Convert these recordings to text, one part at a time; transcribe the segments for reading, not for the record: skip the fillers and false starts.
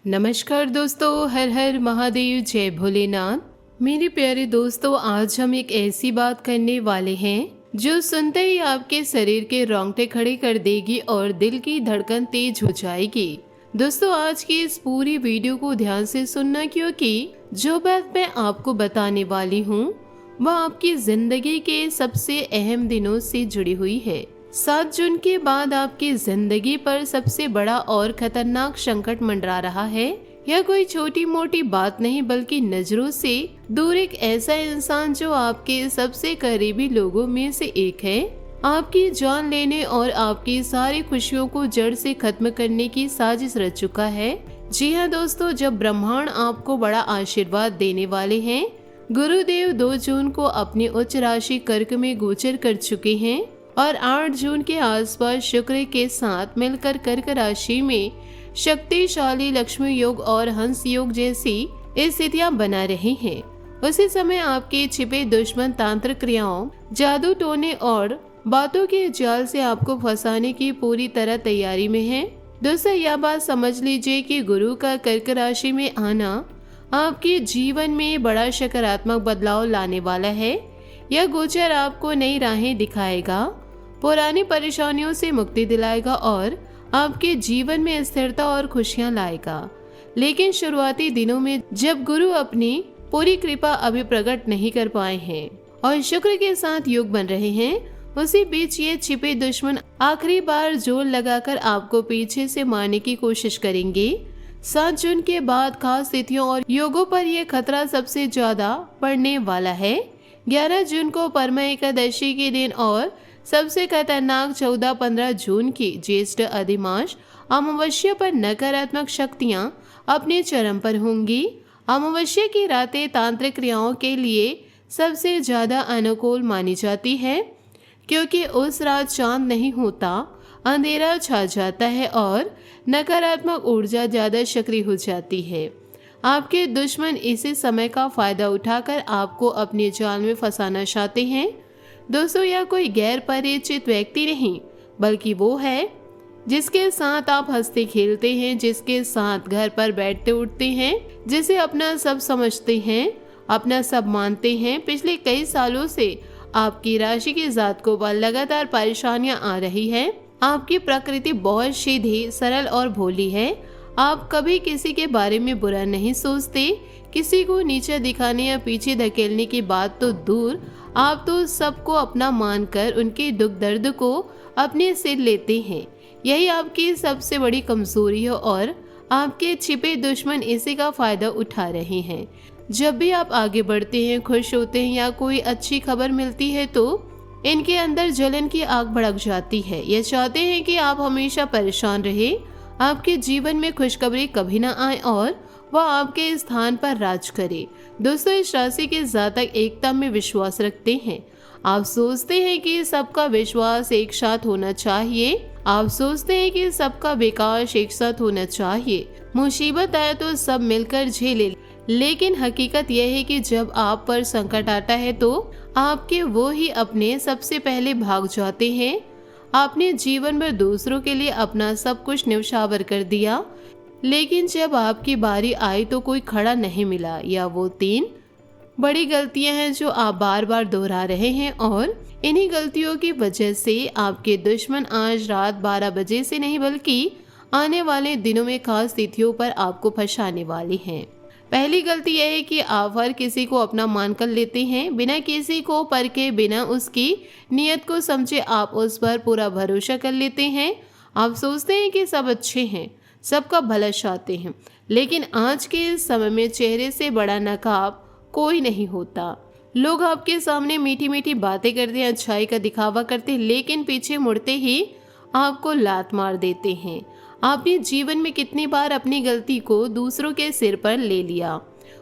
नमस्कार दोस्तों, हर हर महादेव, जय भोलेनाथ। मेरे प्यारे दोस्तों, आज हम एक ऐसी बात करने वाले हैं जो सुनते ही आपके शरीर के रोंगटे खड़े कर देगी और दिल की धड़कन तेज हो जाएगी। दोस्तों, आज की इस पूरी वीडियो को ध्यान से सुनना, क्योंकि जो बात मैं आपको बताने वाली हूँ वह आपकी जिंदगी के सबसे अहम दिनों से जुड़ी हुई है। 7 जून के बाद आपकी जिंदगी पर सबसे बड़ा और खतरनाक संकट मंडरा रहा है। यह कोई छोटी मोटी बात नहीं, बल्कि नजरों से दूर एक ऐसा इंसान जो आपके सबसे करीबी लोगों में से एक है, आपकी जान लेने और आपकी सारी खुशियों को जड़ से खत्म करने की साजिश रच चुका है। जी हाँ दोस्तों, जब ब्रह्मांड आपको बड़ा आशीर्वाद देने वाले हैं। गुरुदेव 2 जून को अपनी उच्च राशि कर्क में गोचर कर चुके हैं और 8 जून के आसपास शुक्र के साथ मिलकर कर्क राशि में शक्तिशाली लक्ष्मी योग और हंस योग जैसी स्थितियां बना रही हैं। उसी समय आपके छिपे दुश्मन तांत्रिक क्रियाओं, जादू टोने और बातों के जाल से आपको फंसाने की पूरी तरह तैयारी में है। दोस्तों, यह बात समझ लीजिए कि गुरु का कर्क राशि में आना आपके जीवन में बड़ा सकारात्मक बदलाव लाने वाला है। यह गोचर आपको नई राहें दिखाएगा, पुरानी परेशानियों से मुक्ति दिलाएगा और आपके जीवन में स्थिरता और खुशियां लाएगा। लेकिन शुरुआती दिनों में जब गुरु अपनी पूरी कृपा अभी प्रकट नहीं कर पाए हैं और शुक्र के साथ योग बन रहे हैं, उसी बीच ये छिपे दुश्मन आखिरी बार जोर लगाकर आपको पीछे से मारने की कोशिश करेंगे। 7 जून के बाद खास तिथियों और योगों पर यह खतरा सबसे ज्यादा पड़ने वाला है। 11 जून को परमा एकादशी के दिन और सबसे खतरनाक 14-15 जून की ज्येष्ठ अधिमास अमावस्या पर नकारात्मक शक्तियां अपने चरम पर होंगी। अमावस्या की रातें तांत्रिक क्रियाओं के लिए सबसे ज्यादा अनुकूल मानी जाती है, क्योंकि उस रात चांद नहीं होता, अंधेरा छा जाता है और नकारात्मक ऊर्जा ज्यादा सक्रिय हो जाती है। आपके दुश्मन इसी समय का फायदा उठाकर आपको अपने जाल में फंसाना चाहते हैं। दोस्तों, यह कोई गैर परिचित व्यक्ति नहीं, बल्कि वो है जिसके साथ आप हंसते खेलते हैं, जिसके साथ घर पर बैठते उठते हैं, जिसे अपना सब समझते हैं, अपना सब मानते हैं। पिछले कई सालों से आपकी राशि की जात को लगातार परेशानियां आ रही है। आपकी प्रकृति बहुत सीधी, सरल और भोली है। आप कभी किसी के बारे में बुरा नहीं सोचते। किसी को नीचे दिखाने या पीछे धकेलने की बात तो दूर, आप तो सबको अपना मानकर उनके दुख दर्द को अपने सिर लेते हैं। यही आपकी सबसे बड़ी कमजोरी है और आपके छिपे दुश्मन इसी का फायदा उठा रहे हैं। जब भी आप आगे बढ़ते हैं, खुश होते हैं या कोई अच्छी खबर मिलती है, तो इनके अंदर जलन की आग भड़क जाती है। ये चाहते हैं कि आप हमेशा परेशान रहे, आपके जीवन में खुशखबरी कभी ना आए और वह आपके स्थान पर राज करे। दोस्तों, इस राशि के जातक एकता में विश्वास रखते हैं। आप सोचते हैं कि सबका विश्वास एक साथ होना चाहिए, आप सोचते हैं कि सबका विकास एक साथ होना चाहिए। मुसीबत आए तो सब मिलकर झेले, लेकिन हकीकत यह है कि जब आप पर संकट आता है तो आपके वो ही अपने सबसे पहले भाग जाते हैं। आपने जीवन में दूसरों के लिए अपना सब कुछ न्यौछावर कर दिया, लेकिन जब आपकी बारी आई तो कोई खड़ा नहीं मिला। या वो 3 बड़ी गलतियां हैं जो आप बार बार दोहरा रहे हैं और इन्हीं गलतियों की वजह से आपके दुश्मन आज रात 12 बजे से नहीं, बल्कि आने वाले दिनों में खास तिथियों पर आपको फंसाने वाले हैं। पहली गलती यह है कि आप हर किसी को अपना मानकर लेते हैं, बिना किसी को परखे, बिना उसकी नियत को समझे आप उस पर पूरा भरोसा कर लेते हैं। आप सोचते हैं कि सब अच्छे हैं, सबका भला चाहते हैं, लेकिन आज के इस समय में चेहरे से बड़ा नकाब कोई नहीं होता। लोग आपके सामने मीठी मीठी बातें करते हैं, अच्छाई का दिखावा करते हैं, लेकिन पीछे मुड़ते ही आपको लात मार देते हैं। आपने जीवन में कितनी बार अपनी गलती को दूसरों के सिर पर ले लिया,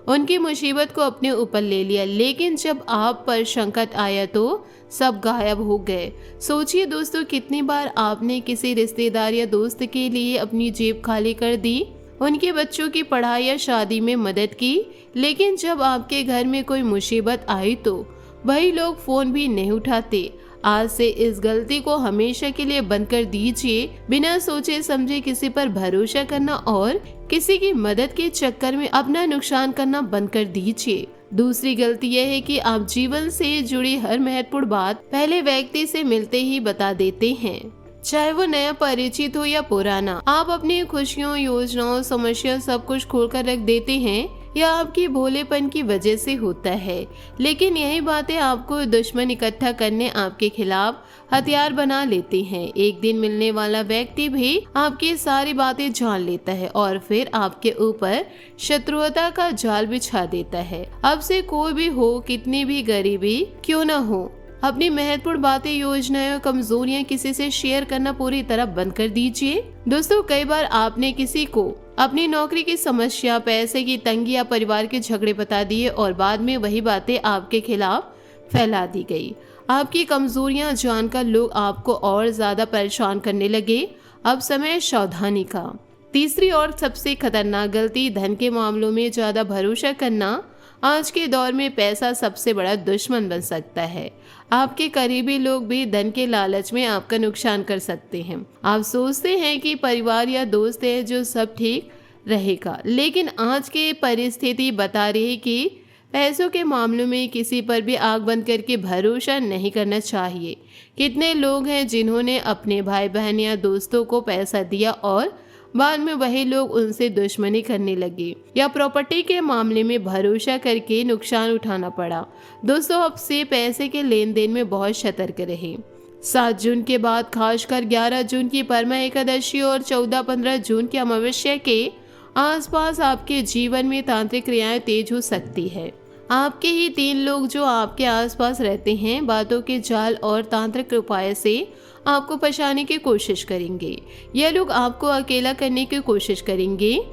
उनकी मुसीबत को अपने ऊपर ले लिया, लेकिन जब आप पर संकट आया तो सब गायब हो गए। सोचिए दोस्तों, कितनी बार आपने किसी रिश्तेदार या दोस्त के लिए अपनी जेब खाली कर दी, उनके बच्चों की पढ़ाई या शादी में मदद की, लेकिन जब आपके घर में कोई मुसीबत आई तो वही लोग फोन भी नहीं उठाते, आज से इस गलती को हमेशा के लिए बंद कर दीजिए। बिना सोचे समझे किसी पर भरोसा करना और किसी की मदद के चक्कर में अपना नुकसान करना बंद कर दीजिए। दूसरी गलती यह है कि आप जीवन से जुड़ी हर महत्वपूर्ण बात पहले व्यक्ति से मिलते ही बता देते हैं, चाहे वो नया परिचित हो या पुराना। आप अपनी खुशियों, योजनाओं, समस्या सब कुछ खोलकर रख देते हैं। यह आपकी भोलेपन की वजह से होता है, लेकिन यही बातें आपको दुश्मन इकट्ठा करने, आपके खिलाफ हथियार बना लेती हैं। एक दिन मिलने वाला व्यक्ति भी आपकी सारी बातें जान लेता है और फिर आपके ऊपर शत्रुता का जाल बिछा देता है। अब से कोई भी हो, कितनी भी गरीबी क्यों न हो, अपनी महत्वपूर्ण बातें, योजनाएं और कमजोरियां किसी से शेयर करना पूरी तरह बंद कर दीजिए। दोस्तों, कई बार आपने किसी को अपनी नौकरी की समस्या, पैसे की तंगी या परिवार के झगड़े बता दिए और बाद में वही बातें आपके खिलाफ फैला दी गई। आपकी कमजोरियां जानकर लोग आपको और ज्यादा परेशान करने लगे। अब समय सावधानी का। तीसरी और सबसे खतरनाक गलती, धन के मामलों में ज्यादा भरोसा करना। आज के दौर में पैसा सबसे बड़ा दुश्मन बन सकता है। आपके करीबी लोग भी धन के लालच में आपका नुकसान कर सकते हैं। आप सोचते हैं कि परिवार या दोस्त है जो सब ठीक रहेगा, लेकिन आज की परिस्थिति बता रही है कि पैसों के मामलों में किसी पर भी आंख बंद करके भरोसा नहीं करना चाहिए। कितने लोग हैं जिन्होंने अपने भाई बहन या दोस्तों को पैसा दिया और बाद में वही लोग उनसे दुश्मनी करने लगे, या प्रॉपर्टी के मामले में भरोसा करके नुकसान उठाना पड़ा। दोस्तों, अब से पैसे के लेन देन में बहुत सतर्क रहे। 7 जून के बाद खासकर 11 जून की परमा एकादशी और 14-15 जून की अमावस्या के आसपास आपके जीवन में तांत्रिक क्रियाएं तेज हो सकती है। आपके ही 3 लोग जो आपके आसपास रहते हैं, बातों के जाल और तांत्रिक उपाय से आपको फंसाने की कोशिश करेंगे। यह लोग आपको अकेला करने की कोशिश करेंगे,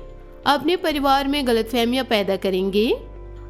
अपने परिवार में गलतफहमियां पैदा करेंगे,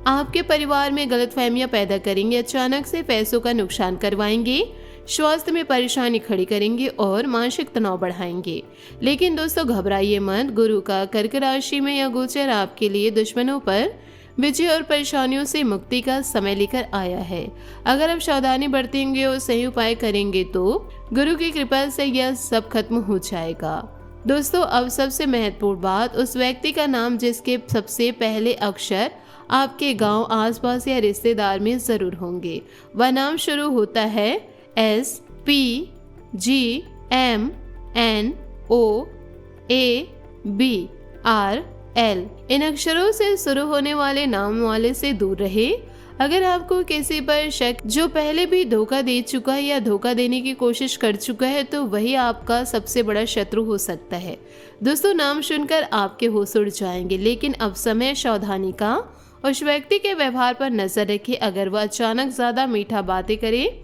आपके परिवार में गलतफहमियां पैदा करेंगे, अचानक से पैसों का नुकसान करवाएंगे, स्वास्थ्य में परेशानी खड़ी करेंगे और मानसिक तनाव बढ़ाएंगे। लेकिन दोस्तों, घबराइए मत। गुरु का कर्क राशि में यह गोचर आपके लिए दुश्मनों पर विजय और परेशानियों से मुक्ति का समय लेकर आया है। अगर आप सावधानी बरतेंगे और सही उपाय करेंगे तो गुरु की कृपा से यह सब खत्म हो जाएगा। दोस्तों, अब सबसे महत्वपूर्ण बात, उस व्यक्ति का नाम जिसके सबसे पहले अक्षर आपके गांव, आसपास या रिश्तेदार में जरूर होंगे। वह नाम शुरू होता है SPGMNOABRL। इन अक्षरों से शुरू होने वाले नाम वाले से दूर रहे। अगर आपको किसी पर शक, जो पहले भी धोखा दे चुका है या धोखा देने की कोशिश कर चुका है, तो वही आपका सबसे बड़ा शत्रु हो सकता है। दोस्तों, नाम सुनकर आपके होश उड़ जाएंगे, लेकिन अब समय सावधानी का। उस व्यक्ति के व्यवहार पर नजर रखें। अगर वह अचानक ज्यादा मीठा बातें करे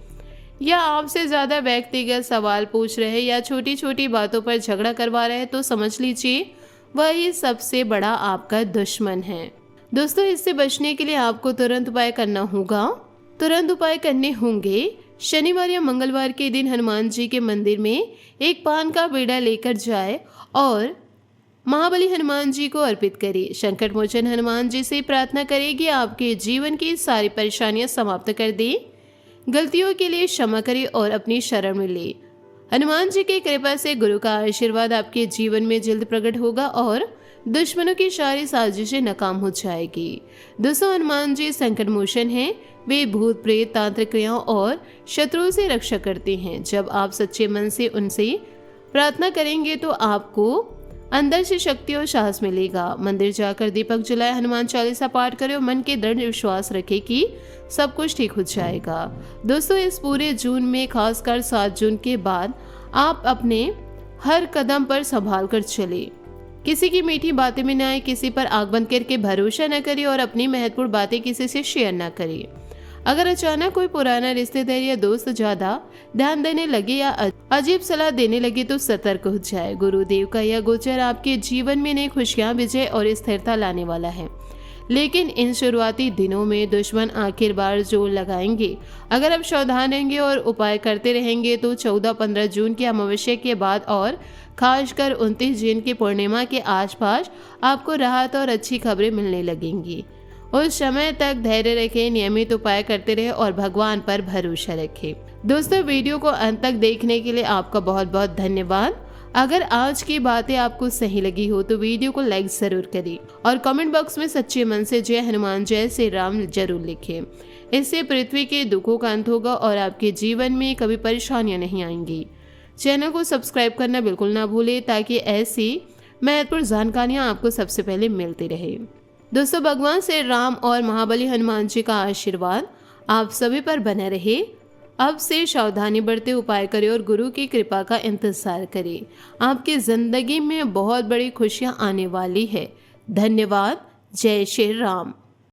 या आपसे ज्यादा व्यक्तिगत सवाल पूछ रहे या छोटी छोटी बातों पर झगड़ा करवा रहे, तो समझ लीजिए वही सबसे बड़ा आपका दुश्मन है। दोस्तों, इससे बचने के लिए आपको तुरंत उपाय करना होगा। तुरंत उपाय करने होंगे। शनिवार या मंगलवार के दिन हनुमान जी के मंदिर में एक पान का बीड़ा लेकर जाए और महाबली हनुमान जी को अर्पित करें। संकट मोचन हनुमान जी से प्रार्थना करें कि आपके जीवन की सारी परेशानियां समाप्त कर दें, गलतियों के लिए क्षमा करें और अपनी शरण में ले। हनुमान जी की कृपा से गुरु का आशीर्वाद आपके जीवन में जल्द प्रकट होगा और दुश्मनों की सारी साजिशें नाकाम हो जाएगी। दोस्तों, हनुमान जी संकट मोचन हैं। वे भूत प्रेत, तांत्रिक क्रियाओं और शत्रुओं से रक्षा करते हैं। जब आप सच्चे मन से उनसे प्रार्थना करेंगे तो आपको अंदर से शक्ति और साहस मिलेगा। मंदिर जाकर दीपक जलाए, हनुमान चालीसा पाठ करें और मन के दृढ़ विश्वास रखें कि सब कुछ ठीक हो जाएगा। दोस्तों, इस पूरे जून में, खासकर 7 जून के बाद, आप अपने हर कदम पर संभाल कर चले। किसी की मीठी बातें में न आए, किसी पर आंख बंद करके भरोसा न करें और अपनी महत्वपूर्ण बातें किसी से शेयर न करें। अगर अचानक कोई पुराना रिश्तेदार या दोस्त ज्यादा ध्यान देने लगे या अजीब सलाह देने लगे तो सतर्क हो जाए। गुरुदेव का यह गोचर आपके जीवन में नई खुशियां, विजय और स्थिरता लाने वाला है, लेकिन इन शुरुआती दिनों में दुश्मन आखिर बार जोर लगाएंगे। अगर आप सावधान रहेंगे और उपाय करते रहेंगे तो 14-15 जून की अमावस्या के बाद और खासकर 29 जून की पूर्णिमा के आसपास आपको राहत और अच्छी खबरें मिलने लगेंगी। उस समय तक धैर्य रखें, नियमित उपाय करते रहे और भगवान पर भरोसा रखें। दोस्तों, वीडियो को अंत तक देखने के लिए आपका बहुत बहुत धन्यवाद। अगर आज की बातें आपको सही लगी हो तो वीडियो को लाइक जरूर करें और कमेंट बॉक्स में सच्चे मन से जय हनुमान जय श्री राम जरूर लिखें। इससे पृथ्वी के दुखों का अंत होगा और आपके जीवन में कभी परेशानियां नहीं आएंगी। चैनल को सब्सक्राइब करना बिल्कुल ना भूलें ताकि ऐसी महत्वपूर्ण जानकारियां आपको सबसे पहले मिलती रहे। दोस्तों, भगवान श्री राम और महाबली हनुमान जी का आशीर्वाद आप सभी पर बना रहे। अब से सावधानी बरते, उपाय करें और गुरु की कृपा का इंतजार करें। आपकी जिंदगी में बहुत बड़ी खुशियां आने वाली है। धन्यवाद। जय श्री राम।